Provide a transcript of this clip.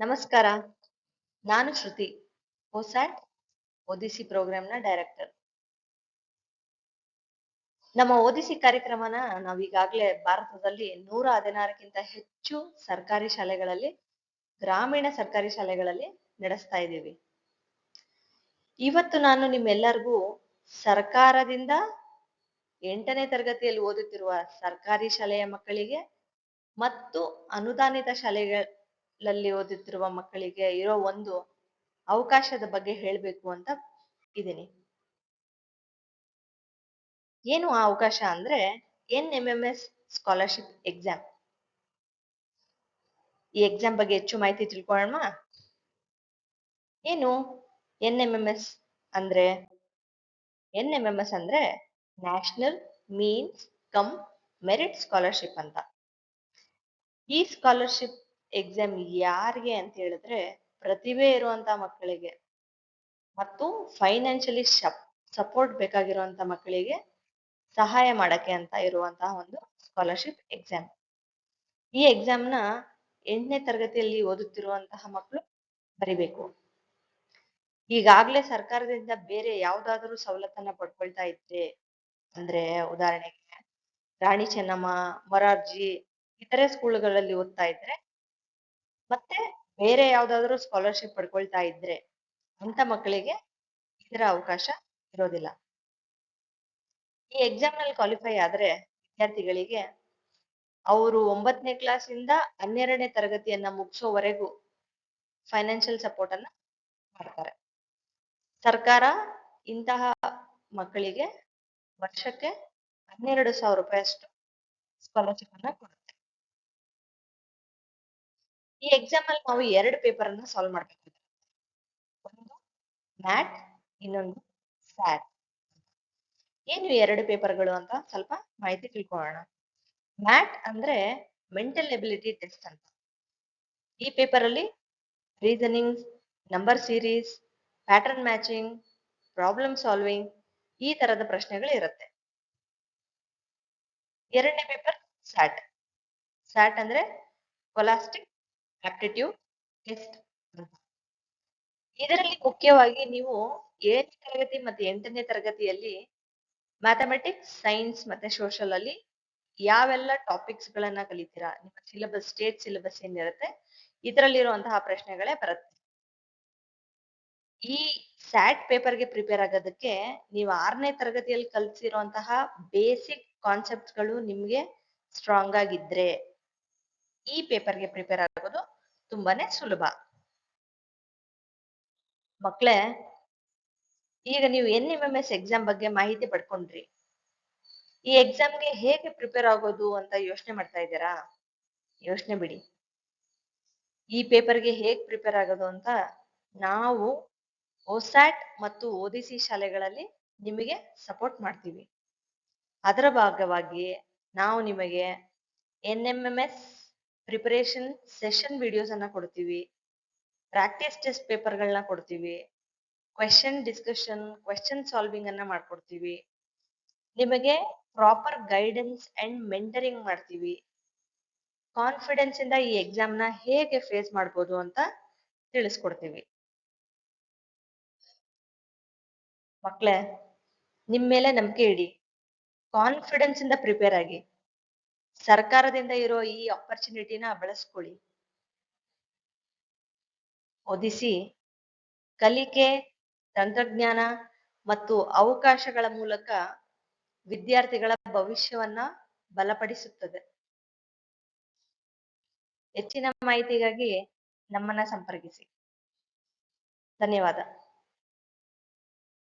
ನಮಸ್ಕಾರ. ನಾನು ಶ್ರುತಿ, ಒಸ್ಯಾಟ್ ಒದಿಸಿ ಪ್ರೋಗ್ರಾಂನ ಡೈರೆಕ್ಟರ್. ನಮ್ಮ ಒದಿಸಿ ಕಾರ್ಯಕ್ರಮನ ನಾವೀಗಾಗಲೇ ಭಾರತದಲ್ಲಿ 116ಕ್ಕಿಂತ ಹೆಚ್ಚು ಸರ್ಕಾರಿ ಶಾಲೆಗಳಲ್ಲಿ, ಗ್ರಾಮೀಣ ಸರ್ಕಾರಿ ಶಾಲೆಗಳಲ್ಲಿ ನಡೆಸ್ತಾ ಇದ್ದೀವಿ. ಇವತ್ತು ನಾನು ನಿಮ್ಮೆಲ್ಲರಿಗೂ ಸರ್ಕಾರದಿಂದ 8ನೇ ತರಗತಿಯಲ್ಲಿ ಓದುತ್ತಿರುವ ಸರ್ಕಾರಿ ಶಾಲೆಯ ಮಕ್ಕಳಿಗೆ ಮತ್ತು ಅನುದಾನಿತ ಶಾಲೆಗಳಲ್ಲಿ ಓದುತ್ತಿರುವ ಮಕ್ಕಳಿಗೆ ಇರೋ ಒಂದು ಅವಕಾಶದ ಬಗ್ಗೆ ಹೇಳಬೇಕು ಅಂತ ಇದ್ದೀನಿ. ಏನು ಆ ಅವಕಾಶ ಅಂದ್ರೆ NMMS ಸ್ಕಾಲರ್ಶಿಪ್ ಎಕ್ಸಾಮ್. ಈ ಎಕ್ಸಾಮ್ ಬಗ್ಗೆ ಹೆಚ್ಚು ಮಾಹಿತಿ ತಿಳ್ಕೊಳ್ಳೋಣ. ಏನು NMMS ಅಂದ್ರೆ? NMMS ಅಂದ್ರೆ national means come merit scholarship ಅಂತ. ಈ ಸ್ಕಾಲರ್ಶಿಪ್ ಎಕ್ಸಾಮ್ ಯಾರಿಗೆ ಅಂತ ಹೇಳಿದ್ರೆ ಪ್ರತಿಭೆ ಇರುವಂತ ಮಕ್ಕಳಿಗೆ ಮತ್ತು ಫೈನಾನ್ಷಿಯಲಿ ಸಪೋರ್ಟ್ ಬೇಕಾಗಿರುವಂತ ಮಕ್ಕಳಿಗೆ ಸಹಾಯ ಮಾಡಕ್ಕೆ ಅಂತ ಇರುವಂತಹ ಒಂದು ಸ್ಕಾಲರ್ಶಿಪ್ ಎಕ್ಸಾಮ್. ಈ ಎಕ್ಸಾಮ್ನ 8ನೇ ತರಗತಿಯಲ್ಲಿ ಓದುತ್ತಿರುವಂತಹ ಮಕ್ಕಳು ಬರಿಬೇಕು. ಈಗಾಗಲೇ ಸರ್ಕಾರದಿಂದ ಬೇರೆ ಯಾವ್ದಾದ್ರು ಸವಲತ್ತನ್ನ ಪಡ್ಕೊಳ್ತಾ ಇದ್ರೆ ಅಂದ್ರೆ ಉದಾಹರಣೆಗೆ ರಾಣಿ ಚೆನ್ನಮ್ಮ, ಮೊರಾರ್ಜಿ ಇತರೆ ಸ್ಕೂಲ್ಗಳಲ್ಲಿ ಓದ್ತಾ ಇದ್ರೆ ಮತ್ತೆ ಬೇರೆ ಯಾವ್ದಾದ್ರು ಸ್ಕಾಲರ್ಶಿಪ್ ಪಡ್ಕೊಳ್ತಾ ಇದ್ರೆ ಅಂತ ಮಕ್ಕಳಿಗೆ ಇದರ ಅವಕಾಶ ಇರೋದಿಲ್ಲ. ಈ ಎಕ್ಸಾಮ್ ನಲ್ಲಿ ಕ್ವಾಲಿಫೈ ಆದ್ರೆ ವಿದ್ಯಾರ್ಥಿಗಳಿಗೆ ಅವರು 9ನೇ ಕ್ಲಾಸಿಂದ 12ನೇ ತರಗತಿಯನ್ನ ಮುಗಿಸೋವರೆಗೂ ಫೈನಾನ್ಷಿಯಲ್ ಸಪೋರ್ಟ್ ಅನ್ನ ಮಾಡ್ತಾರೆ. ಸರ್ಕಾರ ಇಂತಹ ಮಕ್ಕಳಿಗೆ ವರ್ಷಕ್ಕೆ 12,000 ರೂಪಾಯಿಯಷ್ಟು ಸ್ಕಾಲರ್ಶಿಪ್ ಅನ್ನ ಕೊಡುತ್ತೆ. ಈ ಎಕ್ಸಾಮ್ ಅಲ್ಲಿ ನಾವು 2 ಪೇಪರ್ ಅನ್ನ ಸಾಲ್ವ್ ಮಾಡ್ಬೇಕು. ಒಂದು ಮ್ಯಾಟ್, ಇನ್ನೊಂದು ಸ್ಯಾಟ್. ಏನು 2 ಪೇಪರ್ಗಳು ಅಂತ ಸ್ವಲ್ಪ ಮಾಹಿತಿ ತಿಳ್ಕೊಳ್ಳೋಣ. ಮ್ಯಾಟ್ ಅಂದ್ರೆ ಮೆಂಟಲ್ ಎಬಿಲಿಟಿ ಟೆಸ್ಟ್ ಅಂತ. ಈ ಪೇಪರ್ ಅಲ್ಲಿ reasoning, number series, pattern matching, problem solving ಈ ತರದ ಪ್ರಶ್ನೆಗಳು ಇರುತ್ತೆ. 2ನೇ ಪೇಪರ್ ಸ್ಯಾಟ್. ಸ್ಯಾಟ್ ಅಂದ್ರೆ ಸ್ಕಾಲಾಸ್ಟಿಕ್ ಆಪ್ಟಿಟ್ಯೂಡ್ ಟೆಸ್ಟ್ ಅಂತ. ಇದರಲ್ಲಿ ಮುಖ್ಯವಾಗಿ ನೀವು 7ನೇ ತರಗತಿ ಮತ್ತೆ 8ನೇ ತರಗತಿಯಲ್ಲಿ ಮ್ಯಾಥಮೆಟಿಕ್ಸ್, ಸೈನ್ಸ್ ಮತ್ತೆ ಸೋಷಿಯಲ್ ಅಲ್ಲಿ ಯಾವೆಲ್ಲ ಟಾಪಿಕ್ಸ್ ಗಳನ್ನ ಕಲಿತೀರಾ, ನಿಮ್ಮ ಸಿಲೆಬಸ್, ಸ್ಟೇಟ್ ಸಿಲೆಬಸ್ ಏನಿರುತ್ತೆ ಇದರಲ್ಲಿರುವಂತಹ ಪ್ರಶ್ನೆಗಳೇ ಬರುತ್ತೆ. ಈ ಸ್ಯಾಟ್ ಪೇಪರ್ಗೆ ಪ್ರಿಪೇರ್ ಆಗೋದಕ್ಕೆ ನೀವು 6ನೇ ತರಗತಿಯಲ್ಲಿ ಕಲಿಸಿರುವಂತಹ ಬೇಸಿಕ್ ಕಾನ್ಸೆಪ್ಟ್ಸ್ ಗಳು ನಿಮ್ಗೆ ಸ್ಟ್ರಾಂಗ್ ಆಗಿದ್ರೆ ಈ ಪೇಪರ್ಗೆ ಪ್ರಿಪೇರ್ ಆಗೋದು ತುಂಬಾನೇ ಸುಲಭ. ಮಕ್ಕಳೇ, ಈಗ ನೀವು NMMS ಎಕ್ಸಾಮ್ ಬಗ್ಗೆ ಮಾಹಿತಿ ಪಡ್ಕೊಂಡ್ರಿ. ಈ ಎಕ್ಸಾಮ್ಗೆ ಹೇಗೆ ಪ್ರಿಪೇರ್ ಆಗೋದು ಅಂತ ಯೋಚನೆ ಮಾಡ್ತಾ ಇದ್ದೀರಾ? ಯೋಚನೆ ಬಿಡಿ. ಈ ಪೇಪರ್ಗೆ ಹೇಗೆ ಪ್ರಿಪೇರ್ ಆಗೋದು ಅಂತ ನಾವು ಒಸ್ಯಾಟ್ ಮತ್ತು ಒದಿಸಿ ಶಾಲೆಗಳಲ್ಲಿ ನಿಮಗೆ ಸಪೋರ್ಟ್ ಮಾಡ್ತೀವಿ. ಅದರ ಭಾಗವಾಗಿ ನಾವು ನಿಮಗೆ NMMS ಪ್ರಿಪರೇಷನ್ ಸೆಷನ್ ವಿಡಿಯೋಸ್ ಅನ್ನ ಕೊಡ್ತೀವಿ, ಪ್ರಾಕ್ಟೀಸ್ ಟೆಸ್ಟ್ ಪೇಪರ್ಗಳನ್ನ ಕೊಡ್ತೀವಿ, ಕ್ವೆಶ್ಚನ್ ಡಿಸ್ಕಷನ್, ಕ್ವೆಶ್ಚನ್ ಸಾಲ್ವಿಂಗ್ ಅನ್ನ ಮಾಡ್ಕೊಡ್ತೀವಿ, ನಿಮಗೆ ಪ್ರಾಪರ್ ಗೈಡೆನ್ಸ್ ಅಂಡ್ ಮೆಂಟರಿಂಗ್ ಮಾಡ್ತೀವಿ, ಕಾನ್ಫಿಡೆನ್ಸ್ ಇಂದ ಈ ಎಕ್ಸಾಮ್ ನ ಹೇಗೆ ಫೇಸ್ ಮಾಡ್ಬೋದು ಅಂತ ತಿಳಿಸ್ಕೊಡ್ತೀವಿ. ಮಕ್ಕಳೇ, ನಿಮ್ ಮೇಲೆ ನಂಬಿಕೆ ಇಡಿ, ಕಾನ್ಫಿಡೆನ್ಸ್ ಇಂದ ಪ್ರಿಪೇರ್ ಆಗಿ, ಸರ್ಕಾರದಿಂದ ಇರೋ ಈ ಆಪರ್ಚುನಿಟಿನ ಬಳಸ್ಕೊಳ್ಳಿ. ಒದಿಸಿ ಕಲಿಕೆ, ತಂತ್ರಜ್ಞಾನ ಮತ್ತು ಅವಕಾಶಗಳ ಮೂಲಕ ವಿದ್ಯಾರ್ಥಿಗಳ ಭವಿಷ್ಯವನ್ನ ಬಲಪಡಿಸುತ್ತದೆ. ಹೆಚ್ಚಿನ ಮಾಹಿತಿಗಾಗಿ ನಮ್ಮನ್ನ ಸಂಪರ್ಕಿಸಿ. ಧನ್ಯವಾದ.